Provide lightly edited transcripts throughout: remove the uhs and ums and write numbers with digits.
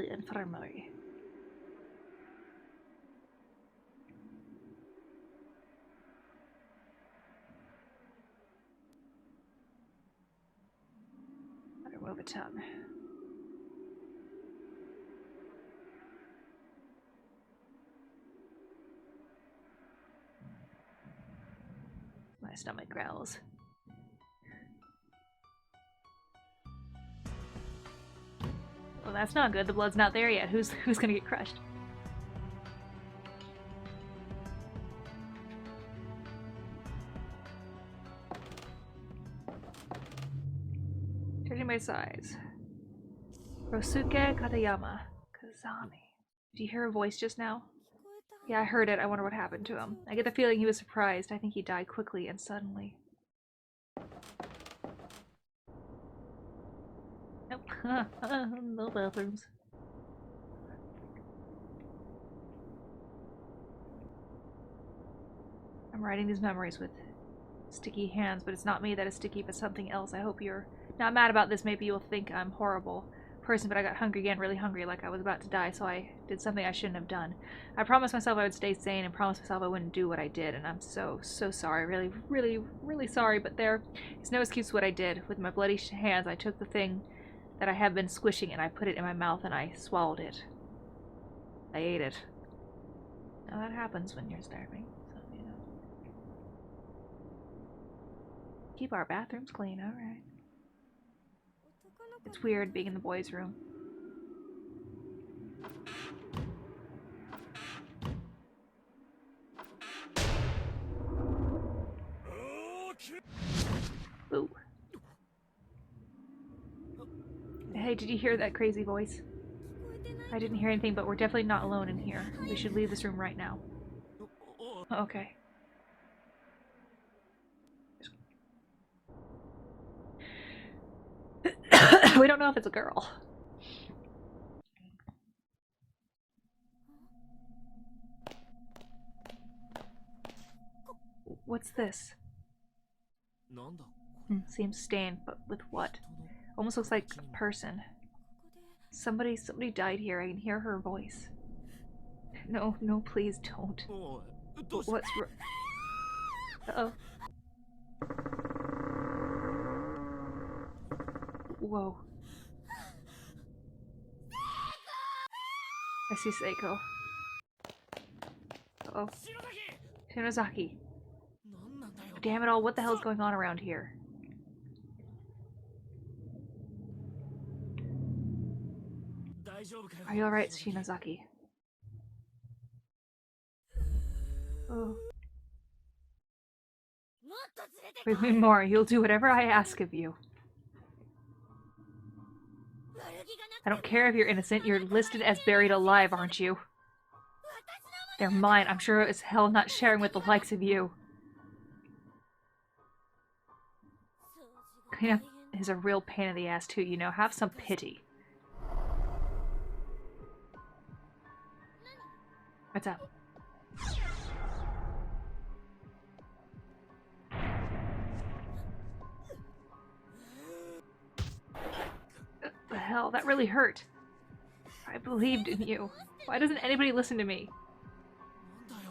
the infirmary. Better move a ton. My stomach growls. Well, that's not good. The blood's not there yet. Who's gonna get crushed? Judging by size. Rosuke Katayama. Kazami. Did you hear a voice just now? Yeah, I heard it. I wonder what happened to him. I get the feeling he was surprised. I think he died quickly and suddenly. Nope. No bathrooms. I'm writing these memories with sticky hands, but it's not me that is sticky, but something else. I hope you're not mad about this. Maybe you'll think I'm a horrible person, but I got hungry again, really hungry, like I was about to die, so I did something I shouldn't have done. I promised myself I would stay sane and promised myself I wouldn't do what I did, and I'm so sorry. Really, really, really sorry, but there is no excuse for what I did. With my bloody hands, I took the thing that I had been squishing and I put it in my mouth and I swallowed it. I ate it. Now that happens when you're starving, so, you know. Keep our bathrooms clean, alright. It's weird being in the boys' room. Ooh. Hey, did you hear that crazy voice? I didn't hear anything, but we're definitely not alone in here. We should leave this room right now. Okay. We don't know if it's a girl. What's this? Seems stained, but with what? Almost looks like a person. Somebody died here. I can hear her voice. No, please don't. What's uh-oh. Whoa. I see Seiko. Uh-oh. Shinozaki. Damn it all, what the hell's going on around here? Are you alright, Shinozaki? Oh. Bring me more. You'll do whatever I ask of you. I don't care if you're innocent. You're listed as buried alive, aren't you? They're mine. I'm sure as hell not sharing with the likes of you. Clean up is a real pain in the ass too, you know. Have some pity. What's up? What the hell? That really hurt. I believed in you. Why doesn't anybody listen to me?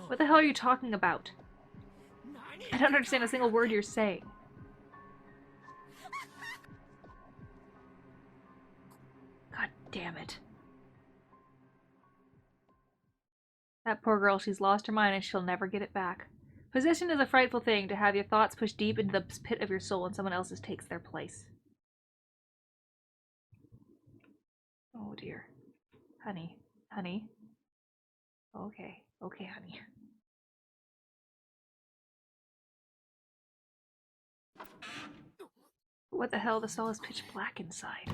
What the hell are you talking about? I don't understand a single word you're saying. God damn it. That poor girl, she's lost her mind and she'll never get it back. Possession is a frightful thing, to have your thoughts pushed deep into the pit of your soul and someone else's takes their place. Oh dear. Honey. Honey. Okay. Okay, honey. What the hell? The stall is pitch black inside.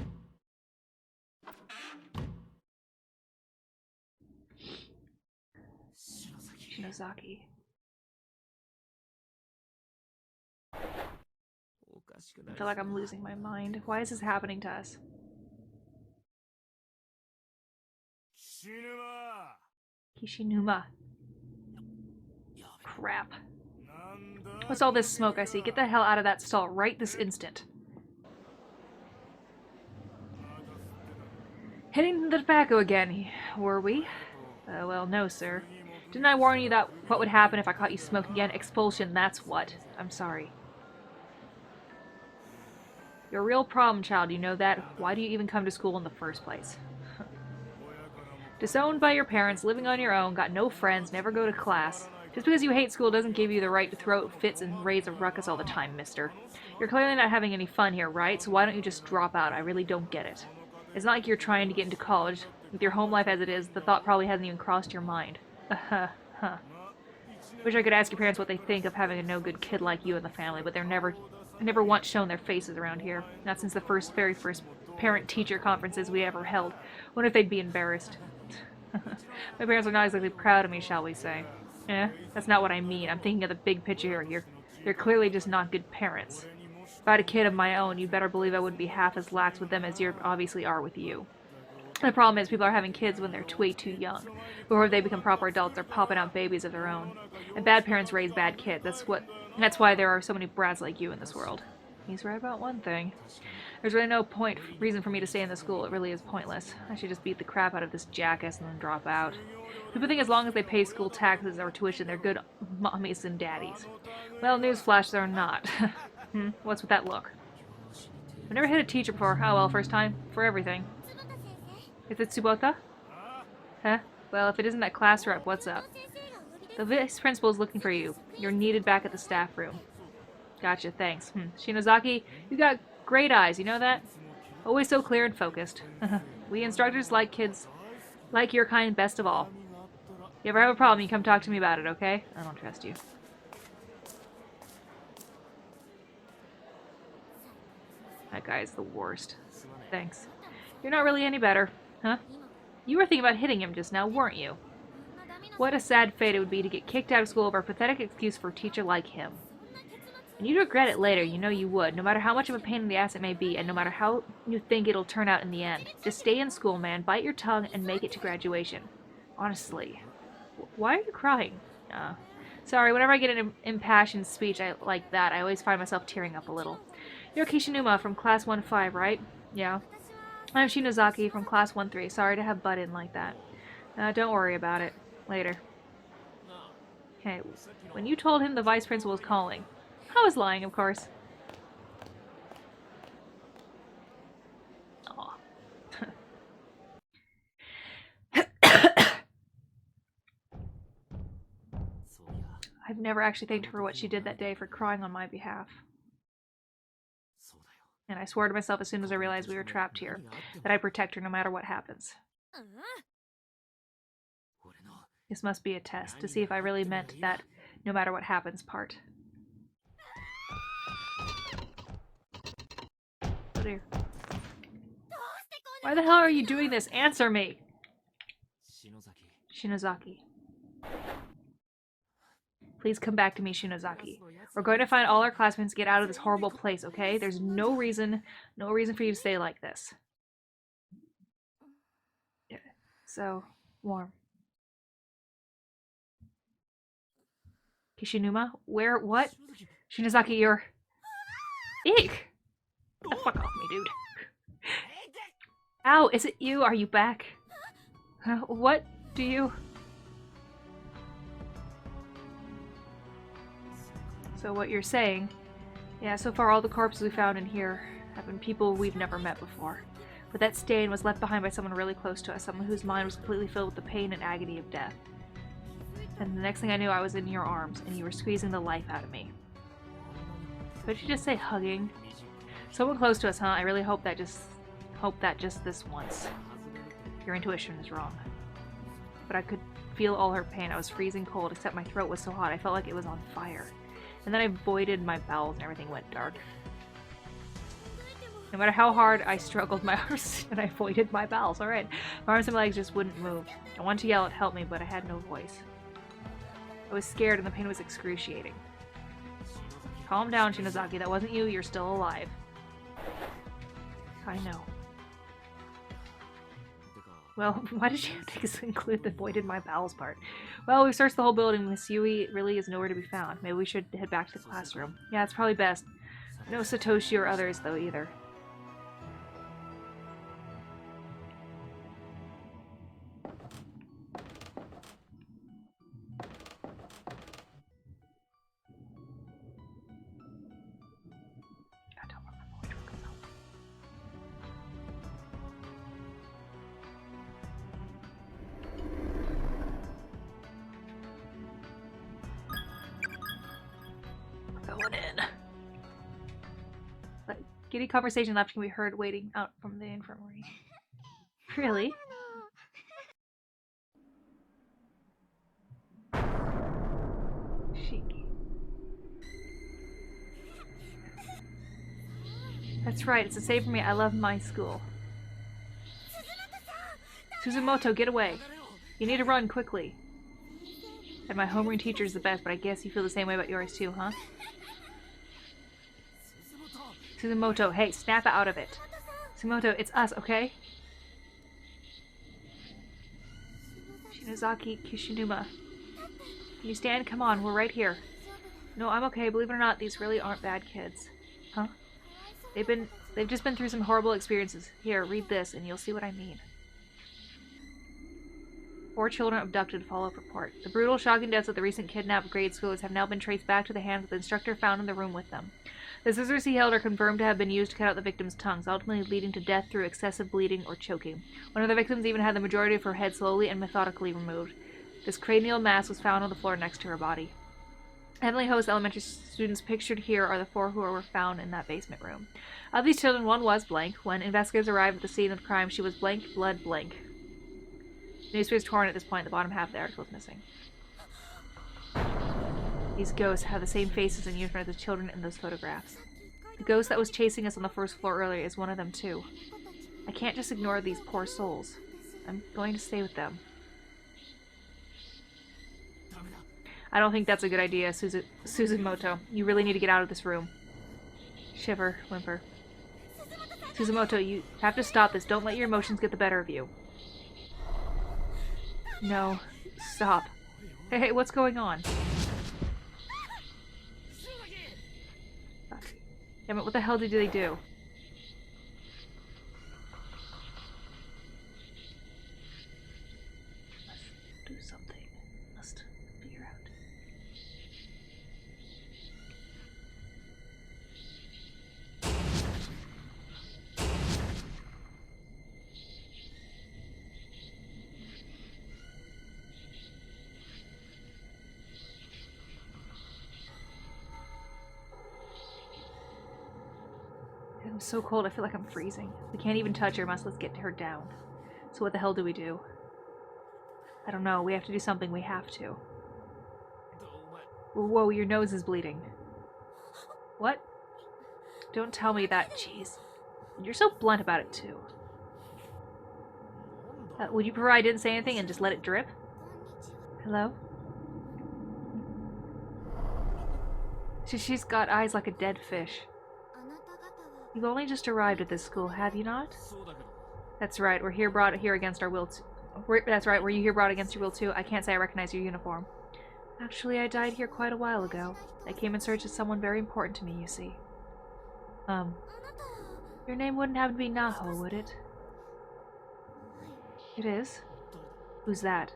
Shinozaki. I feel like I'm losing my mind. Why is this happening to us? Kishinuma. Crap. What's all this smoke I see? Get the hell out of that stall right this instant. Hitting the tobacco again, were we? Well, no, sir. Didn't I warn you that what would happen if I caught you smoking again? Expulsion, that's what. I'm sorry. You're a real problem child, you know that? Why do you even come to school in the first place? Disowned by your parents, living on your own, got no friends, never go to class. Just because you hate school doesn't give you the right to throw fits and raise a ruckus all the time, mister. You're clearly not having any fun here, right? So why don't you just drop out? I really don't get it. It's not like you're trying to get into college. With your home life as it is, the thought probably hasn't even crossed your mind. Wish I could ask your parents what they think of having a no-good kid like you in the family, but they're never once shown their faces around here. Not since the very first parent-teacher conferences we ever held. Wonder if they'd be embarrassed. My parents are not exactly proud of me, shall we say. That's not what I mean. I'm thinking of the big picture here. You're clearly just not good parents. If I had a kid of my own, you better believe I wouldn't be half as lax with them as you obviously are with you. The problem is people are having kids when they're way too young. Before they become proper adults, they're popping out babies of their own. And bad parents raise bad kids. That's why there are so many brats like you in this world. He's right about one thing. There's really no reason for me to stay in the school. It really is pointless. I should just beat the crap out of this jackass and then drop out. People think as long as they pay school taxes or tuition, they're good mommies and daddies. Well, newsflash, they're not. What's with that look? I've never hit a teacher before. Oh well, first time for everything. Is it Tsubota? Huh? Well, if it isn't that class rep, what's up? The vice principal's looking for you. You're needed back at the staff room. Gotcha, thanks. Shinozaki, you got great eyes, you know that? Always so clear and focused. We instructors like kids like your kind best of all. If you ever have a problem, you come talk to me about it, okay? I don't trust you. That guy's the worst. Thanks. You're not really any better, huh? You were thinking about hitting him just now, weren't you? What a sad fate it would be to get kicked out of school over a pathetic excuse for a teacher like him. And you'd regret it later, you know you would, no matter how much of a pain in the ass it may be, and no matter how you think it'll turn out in the end. Just stay in school, man, bite your tongue, and make it to graduation. Honestly. Why are you crying? Sorry, whenever I get an impassioned speech like that, I always find myself tearing up a little. You're Kishinuma from Class 1-5, right? Yeah. I'm Shinozaki from Class 1-3. Sorry to have butt in like that. Don't worry about it. Later. Okay, when you told him the vice principal was calling, I was lying, of course. Aw. I've never actually thanked her for what she did that day for crying on my behalf. And I swore to myself as soon as I realized we were trapped here, that I'd protect her no matter what happens. This must be a test, to see if I really meant that no matter what happens part. Oh dear. Why the hell are you doing this? Answer me! Shinozaki. Please come back to me, Shinozaki. We're going to find all our classmates and get out of this horrible place, okay? There's no reason for you to stay like this. Yeah, so warm. Kishinuma? Where? What? Shinozaki, you're... Eek! Get the fuck off me, dude. Ow, is it you? Are you back? What do you... So what you're saying... Yeah, so far all the corpses we found in here have been people we've never met before. But that stain was left behind by someone really close to us, someone whose mind was completely filled with the pain and agony of death. And the next thing I knew, I was in your arms, and you were squeezing the life out of me. Could you just say hugging? Someone close to us, huh? I really hope that just this once. Your intuition is wrong. But I could feel all her pain. I was freezing cold, except my throat was so hot, I felt like it was on fire. And then I voided my bowels and everything went dark. No matter how hard I struggled, my arms and I voided my bowels. Alright. My arms and my legs just wouldn't move. I wanted to yell out, help me, but I had no voice. I was scared and the pain was excruciating. Calm down, Shinozaki. That wasn't you. You're still alive. I know. Well, why did you have to include the voided my bowels part? Well, we've searched the whole building. Miss Yui really is nowhere to be found. Maybe we should head back to the classroom. Yeah, it's probably best. No Satoshi or others, though, either. Any conversation left can be heard waiting out from the infirmary. Really? Shiki. That's right, it's the same for me. I love my school. Suzumoto, get away. You need to run quickly. And my homeroom teacher is the best, but I guess you feel the same way about yours too, huh? Suzumoto, hey, snap out of it. Suzumoto, it's us, okay? Shinozaki Kishinuma. Can you stand? Come on, we're right here. No, I'm okay. Believe it or not, these really aren't bad kids. Huh? They've just been through some horrible experiences. Here, read this, and you'll see what I mean. 4 children abducted, follow-up report. The brutal, shocking deaths of the recent kidnapped grade schoolers have now been traced back to the hands of the instructor found in the room with them. The scissors he held are confirmed to have been used to cut out the victims' tongues, ultimately leading to death through excessive bleeding or choking. One of the victims even had the majority of her head slowly and methodically removed. This cranial mass was found on the floor next to her body. Heavenly Host elementary students pictured here are the 4 who were found in that basement room. Of these children, one was blank. When investigators arrived at the scene of the crime, she was blank, blood blank. The newspaper is torn at this point. The bottom half of the article is missing. These ghosts have the same faces and uniforms as the children in those photographs. The ghost that was chasing us on the first floor earlier is one of them too. I can't just ignore these poor souls. I'm going to stay with them. I don't think that's a good idea, Suzumoto. You really need to get out of this room. Shiver, whimper. Suzumoto, you have to stop this. Don't let your emotions get the better of you. No. Stop. Hey, what's going on? Fuck. Damn it, what the hell did they do? Must do something. Must figure out. I'm so cold, I feel like I'm freezing. We can't even touch her, let's get her down. So what the hell do we do? I don't know, we have to do something, we have to. Whoa, your nose is bleeding. What? Don't tell me that, jeez. You're so blunt about it too. Would you prefer I didn't say anything and just let it drip? Hello? She's got eyes like a dead fish. You've only just arrived at this school, have you not? That's right, we're here brought here against our will that's right, were you here brought against your will too? I can't say I recognize your uniform. Actually, I died here quite a while ago. I came in search of someone very important to me, you see. Your name wouldn't happen to be Naho, would it? It is? Who's that?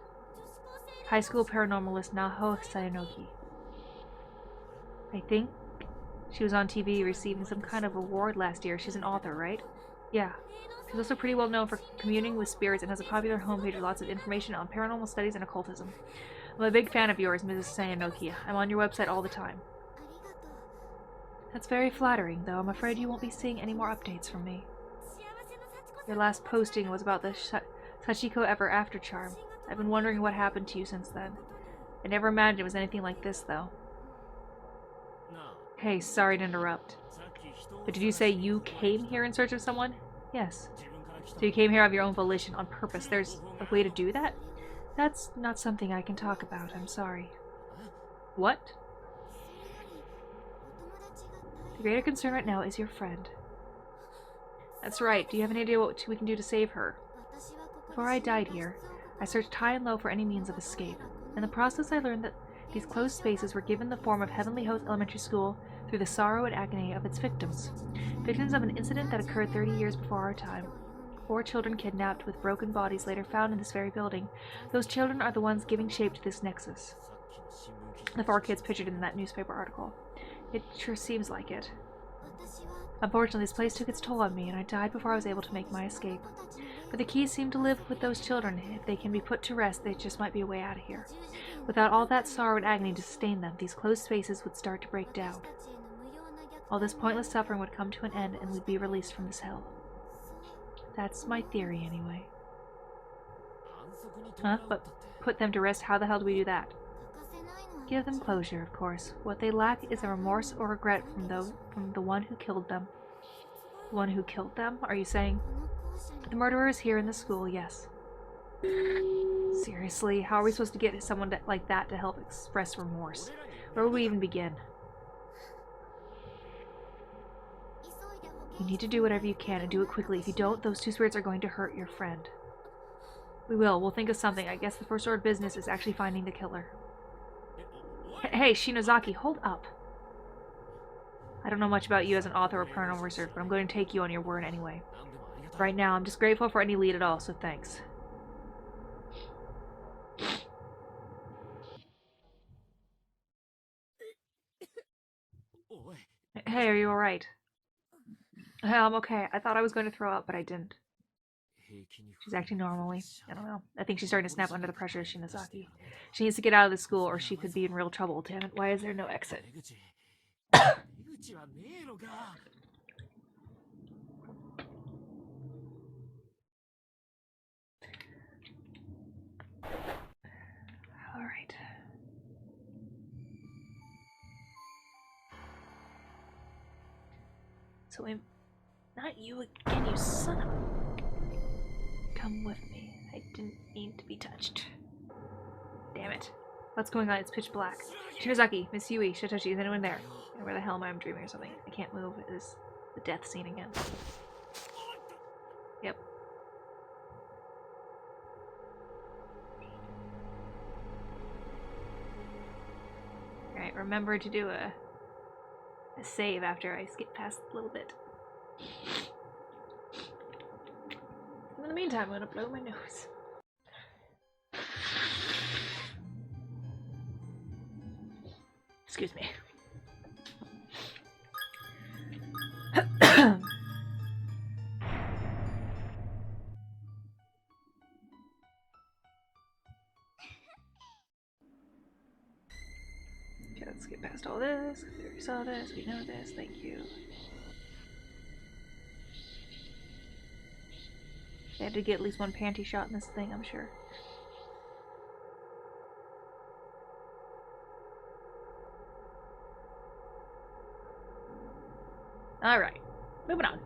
High school paranormalist Naho Sayanoki. I think she was on TV receiving some kind of award last year. She's an author, right? Yeah. She's also pretty well known for communing with spirits and has a popular homepage with lots of information on paranormal studies and occultism. I'm a big fan of yours, Mrs. Sayanoki. I'm on your website all the time. That's very flattering, though I'm afraid you won't be seeing any more updates from me. Your last posting was about the Sachiko Ever After charm. I've been wondering what happened to you since then. I never imagined it was anything like this, though. Hey, sorry to interrupt. But did you say you came here in search of someone? Yes. So you came here of your own volition, on purpose. There's a way to do that? That's not something I can talk about, I'm sorry. What? The greater concern right now is your friend. That's right. Do you have any idea what we can do to save her? Before I died here, I searched high and low for any means of escape. In the process, I learned that these closed spaces were given the form of Heavenly Host Elementary School through the sorrow and agony of its victims. Victims of an incident that occurred 30 years before our time. 4 children kidnapped with broken bodies later found in this very building. Those children are the ones giving shape to this nexus. The 4 kids pictured in that newspaper article. It sure seems like it. Unfortunately, this place took its toll on me, and I died before I was able to make my escape. But the keys seem to live with those children. If they can be put to rest, there just might be a way out of here. Without all that sorrow and agony to sustain them, these closed spaces would start to break down. All this pointless suffering would come to an end and we'd be released from this hell. That's my theory, anyway. Huh? But put them to rest, how the hell do we do that? Give them closure, of course. What they lack is a remorse or regret from the one who killed them. The one who killed them? Are you saying? The murderer is here in the school, yes. Seriously, how are we supposed to get someone like that to help express remorse? Where would we even begin? You need to do whatever you can and do it quickly. If you don't, those two spirits are going to hurt your friend. We will. We'll think of something. I guess the first order of business is actually finding the killer. Hey, Shinozaki, hold up. I don't know much about you as an author or paranormal research, but I'm going to take you on your word anyway. Right now, I'm just grateful for any lead at all, so thanks. Hey, are you alright? I'm okay. I thought I was going to throw up, but I didn't. She's acting normally. I don't know. I think she's starting to snap under the pressure of Shinozaki. She needs to get out of the school or she could be in real trouble. Damn it, why is there no exit? Alright. So not you again, you son of a... Come with me. I didn't mean to be touched. Damn it. What's going on? It's pitch black. Shinozaki, Miss Yui, Shitoshi, is anyone there? Where the hell am I? I'm dreaming or something. I can't move. It is the death scene again. Yep. Alright, remember to do a save after I skip past a little bit. In the meantime, I'm gonna blow my nose. Excuse me. Okay, let's get past all this. We already saw this, we know this, thank you. They had to get at least one panty shot in this thing, I'm sure. Alright, moving on.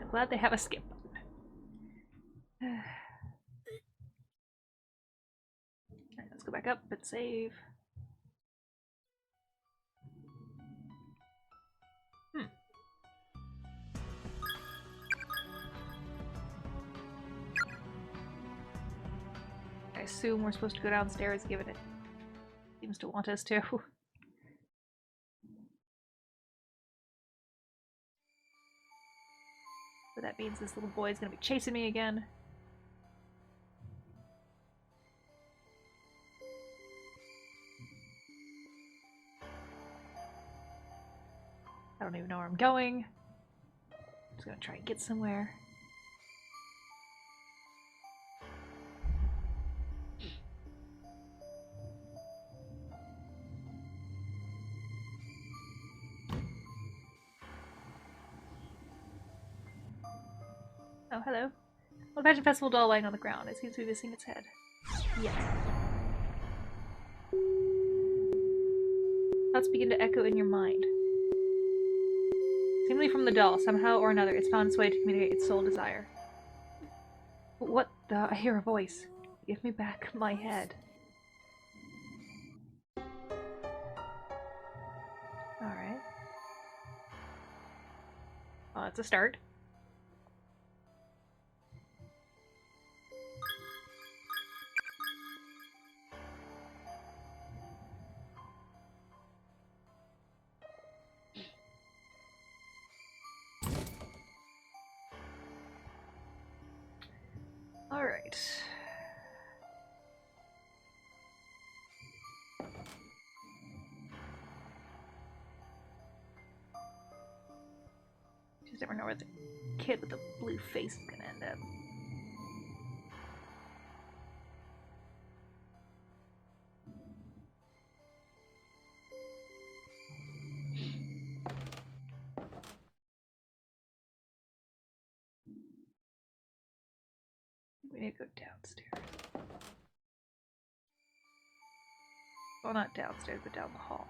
I'm glad they have a skip button. Alright, let's go back up and save. I assume we're supposed to go downstairs, given it seems to want us to. But that means this little boy is going to be chasing me again. I don't even know where I'm going. I'm just going to try and get somewhere. Oh, hello. Well, Pageant Festival doll lying on the ground. It seems to be missing its head. Yes. Thoughts begin to echo in your mind. Seemingly from the doll, somehow or another, it's found its way to communicate its sole desire. What the? I hear a voice. Give me back my head. Alright. Well, that's a start. Alright. Just never know where the kid with the blue face is gonna end up. need to go downstairs. Well, not downstairs, but down the hall.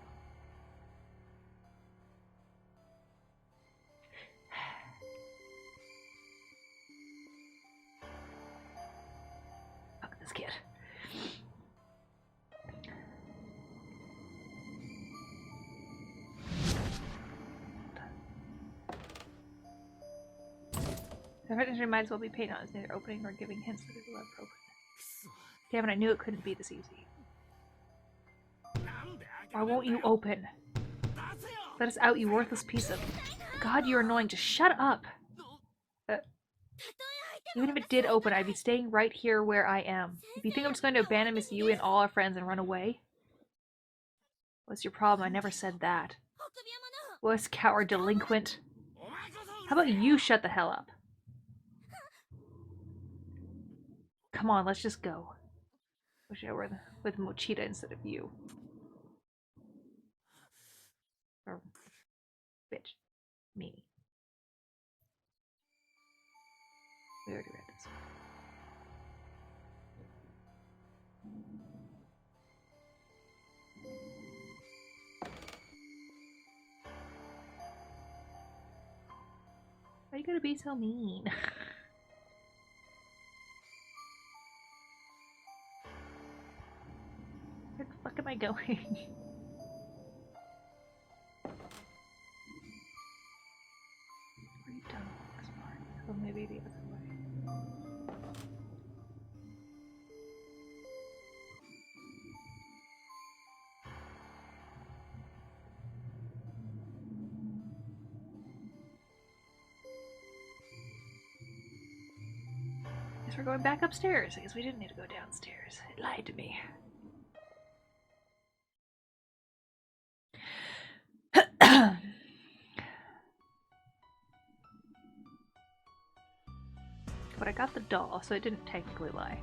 Fuck this kid. The furniture might as well be painted on. It's neither opening nor giving hints that it'll ever open. Damn it, I knew it couldn't be this easy. Why won't you open? Let us out, you worthless piece of... God, you're annoying. Just shut up! Even if it did open, I'd be staying right here where I am. If you think I'm just going to abandon Miss Yui and all our friends and run away? What's your problem? I never said that. Wuss, coward, delinquent. How about you shut the hell up? Come on, let's just go. Wish I were with Mochita instead of you. Or bitch. Me. We already read this one. Why are you gonna be so mean? Where the fuck am I going? We've done this part, so maybe the other way. Guess we're going back upstairs. I guess we didn't need to go downstairs. It lied to me. But I got the doll, so it didn't technically lie.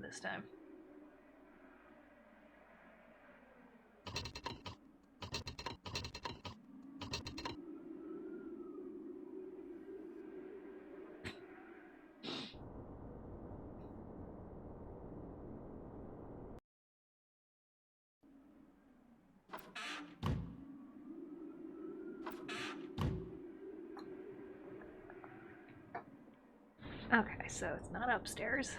This time. Okay, so it's not upstairs.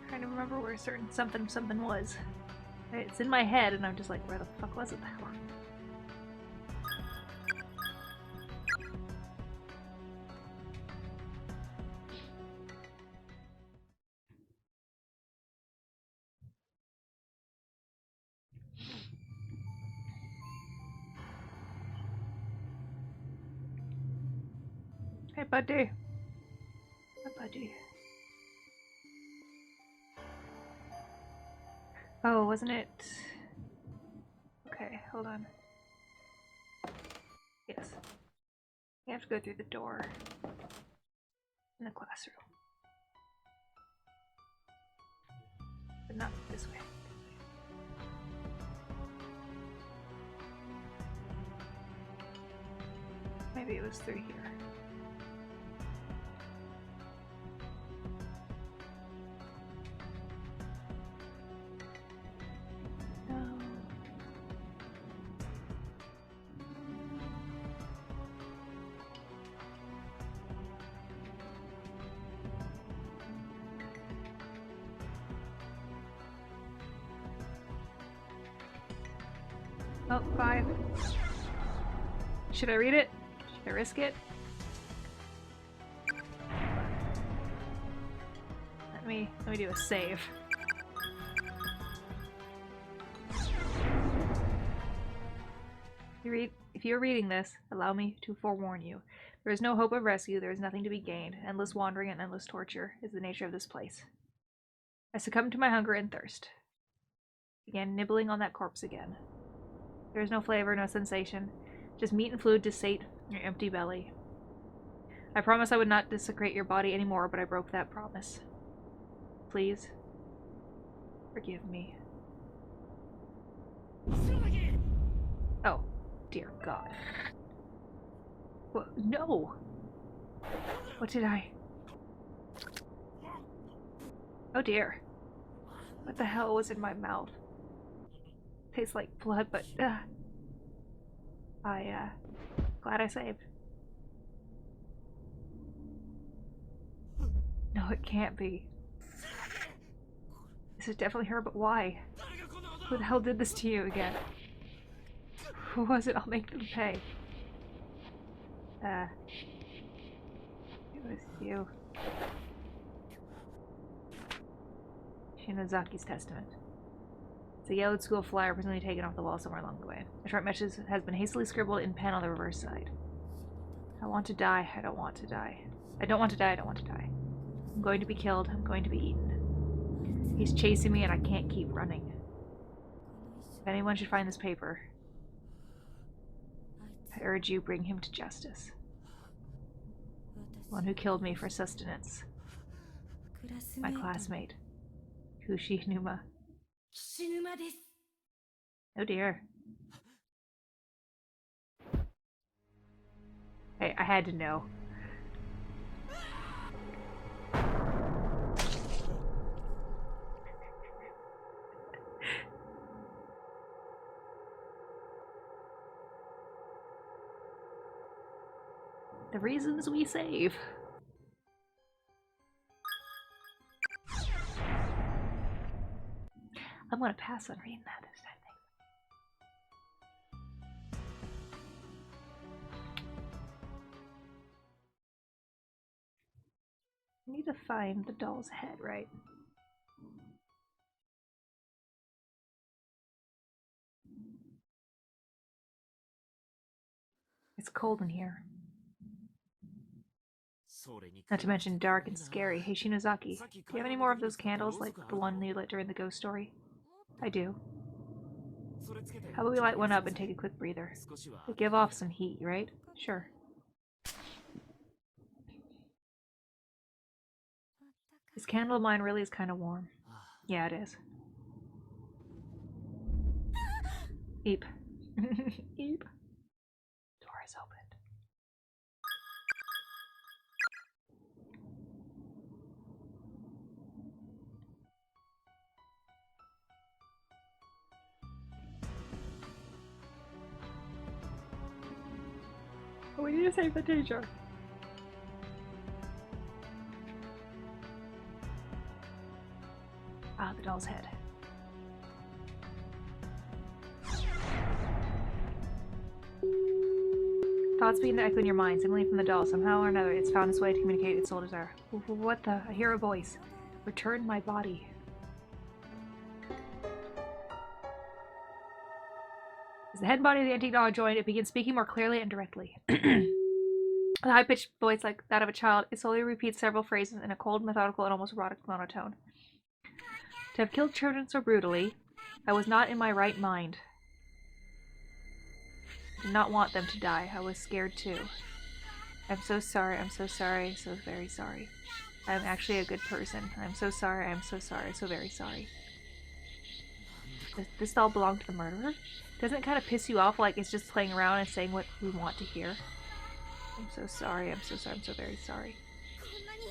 Trying to remember where certain something was. It's in my head, and I'm just like, where the fuck was it? Hey, buddy. Hey, buddy. Oh, wasn't it? Okay, hold on. Yes. You have to go through the door in the classroom. But not this way. Maybe it was through here. Oh, 5. Should I read it? Should I risk it? Let me do a save. If you are reading this, allow me to forewarn you. There is no hope of rescue, there is nothing to be gained. Endless wandering and endless torture is the nature of this place. I succumbed to my hunger and thirst. Began nibbling on that corpse again. There is no flavor, no sensation. Just meat and fluid to sate your empty belly. I promised I would not desecrate your body anymore, but I broke that promise. Please, forgive me. Oh, dear God. What? No! What did I... Oh dear. What the hell was in my mouth? Tastes like blood, but... glad I saved. No, it can't be. This is definitely her, but why? Who the hell did this to you again? Who was it? I'll make them pay. It was you. Shinozaki's testament. It's a yellowed school flyer presumably taken off the wall somewhere along the way. A short message has been hastily scribbled in pen on the reverse side. I want to die. I don't want to die. I don't want to die. I don't want to die. I'm going to be killed. I'm going to be eaten. He's chasing me and I can't keep running. If anyone should find this paper, I urge you bring him to justice. The one who killed me for sustenance. My classmate, Kushinuma. Oh dear. Hey, I had to know. The reasons we save. I'm gonna pass on reading that this time. I need to find the doll's head, right? It's cold in here. Not to mention dark and scary. Hey Shinozaki, do you have any more of those candles like the one you lit during the ghost story? I do. How about we light one up and take a quick breather? They give off some heat, right? Sure. This candle of mine really is kind of warm. Yeah, it is. Eep. Eep. Door is opened. We need to save the teacher. Ah, the doll's head. Thoughts begin to echo in your mind, seemingly from the doll. Somehow or another, it's found its way to communicate its soul desire. What the? I hear a voice. Return my body. As the head and body of the antique doll are joined, it begins speaking more clearly and directly. A high-pitched voice like that of a child, it slowly repeats several phrases in a cold, methodical, and almost erotic monotone. To have killed children so brutally, I was not in my right mind. I did not want them to die. I was scared too. I'm so sorry, I'm so sorry, so very sorry. I am actually a good person. I'm so sorry, I'm so sorry, so very sorry. Does this doll belong to the murderer? Doesn't it kind of piss you off like it's just playing around and saying what we want to hear? I'm so sorry, I'm so sorry, I'm so very sorry.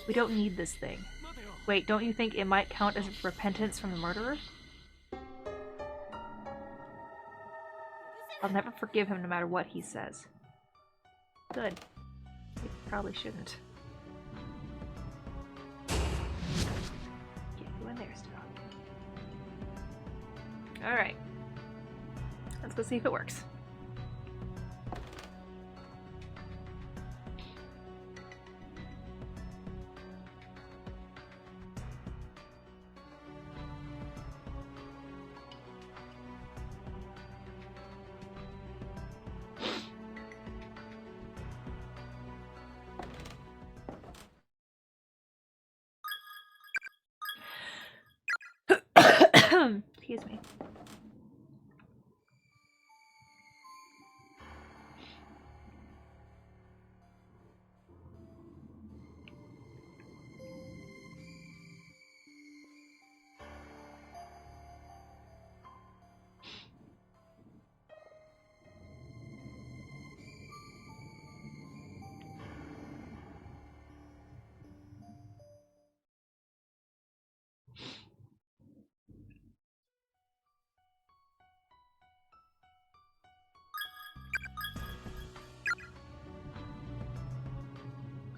We don't need this thing. Wait, don't you think it might count as repentance from the murderer? I'll never forgive him no matter what he says. Good. You probably shouldn't. Get you in there, Stone. Alright. Let's go see if it works. Excuse me.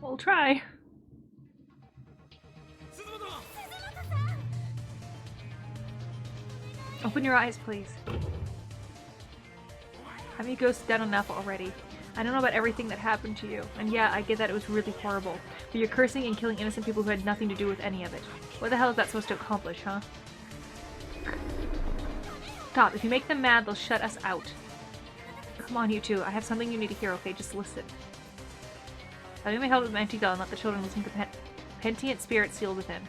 We'll try. Open your eyes, please. Have you ghosted down enough already? I don't know about everything that happened to you, and yeah, I get that it was really horrible, but you're cursing and killing innocent people who had nothing to do with any of it. What the hell is that supposed to accomplish, huh? Stop. If you make them mad, they'll shut us out. Come on, you two. I have something you need to hear, okay? Just listen. I may help with my antique doll and let the children listen to the pentient spirit sealed within.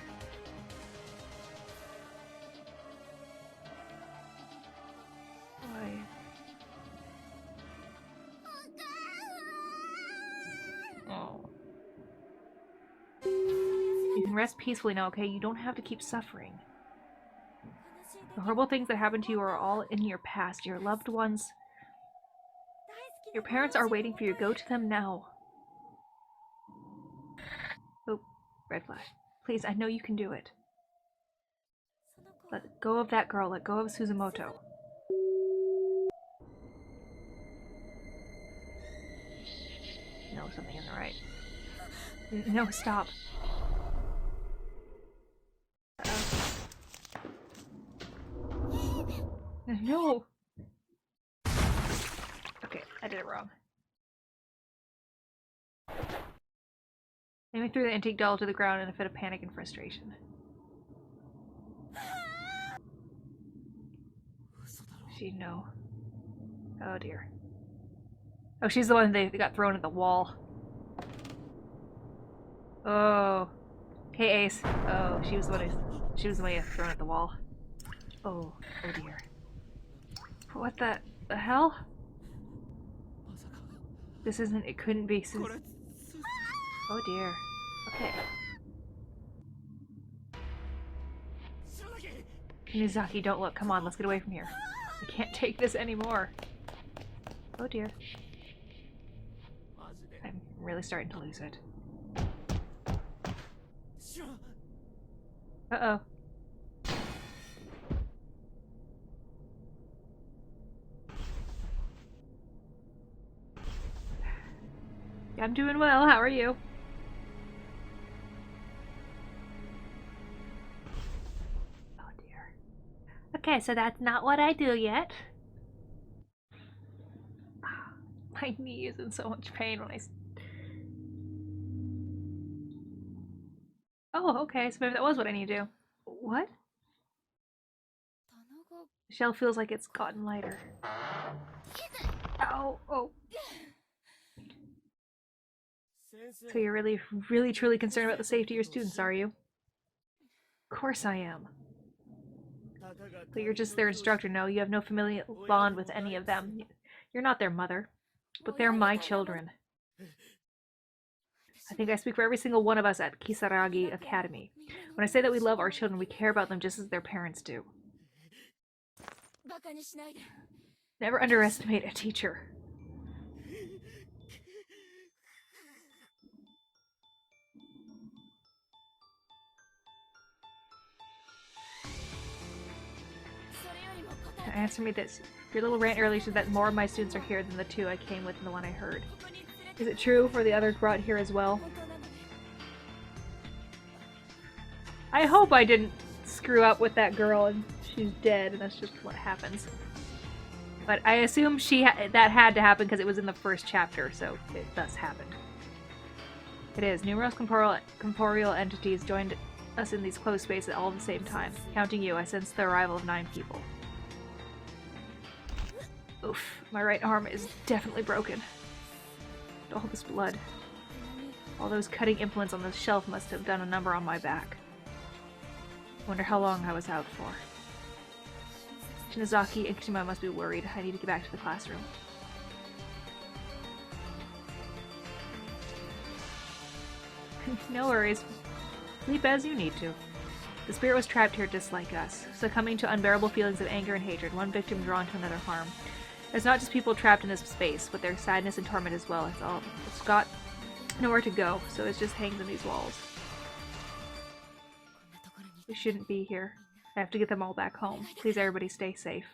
Oh. You can rest peacefully now, okay? You don't have to keep suffering. The horrible things that happened to you are all in your past. Your loved ones. Your parents are waiting for you. Go to them now. Oh, red flag. Please, I know you can do it. Let go of that girl. Let go of Suzumoto. No, something isn't right. No, stop. No! Okay, I did it wrong. Amy threw the antique doll to the ground in a fit of panic and frustration. She no. Oh dear. Oh, she's the one that got thrown at the wall. Oh. Hey, Ace. Oh, she was the one who thrown at the wall. Oh, oh dear. What the hell? This isn't, it couldn't be since... Oh dear. Okay. Miyazaki, don't look. Come on, let's get away from here. I can't take this anymore. Oh dear. I'm really starting to lose it. Uh-oh. I'm doing well. How are you? Oh dear. Okay, so that's not what I do yet. My knee is in so much pain when I... Oh, okay, so maybe that was what I need to do. What? The shell feels like it's gotten lighter. Ow! Oh. So you're really, really, truly concerned about the safety of your students, are you? Of course I am. But you're just their instructor, no? You have no familial bond with any of them. You're not their mother. But they're my children. I think I speak for every single one of us at Kisaragi Academy. When I say that we love our children, we care about them just as their parents do. Never underestimate a teacher. Answer me this. Your little rant earlier said that more of my students are here than the two I came with and the one I heard. Is it true? Were the others brought here as well? I hope I didn't screw up with that girl and she's dead and that's just what happens. But I assume that had to happen because it was in the first chapter, so it thus happened. It is. Numerous corporeal entities joined us in these closed spaces all at the same time. Counting you, I sensed the arrival of 9 people. Oof, my right arm is definitely broken. All this blood. All those cutting implements on the shelf must have done a number on my back. Wonder how long I was out for. Shinozaki and Kishima must be worried. I need to get back to the classroom. No worries. Sleep as you need to. The spirit was trapped here just like us, succumbing to unbearable feelings of anger and hatred, one victim drawn to another harm. There's not just people trapped in this space, but there's sadness and torment as well. It's got nowhere to go, so it just hangs in these walls. We shouldn't be here. I have to get them all back home. Please, everybody, stay safe.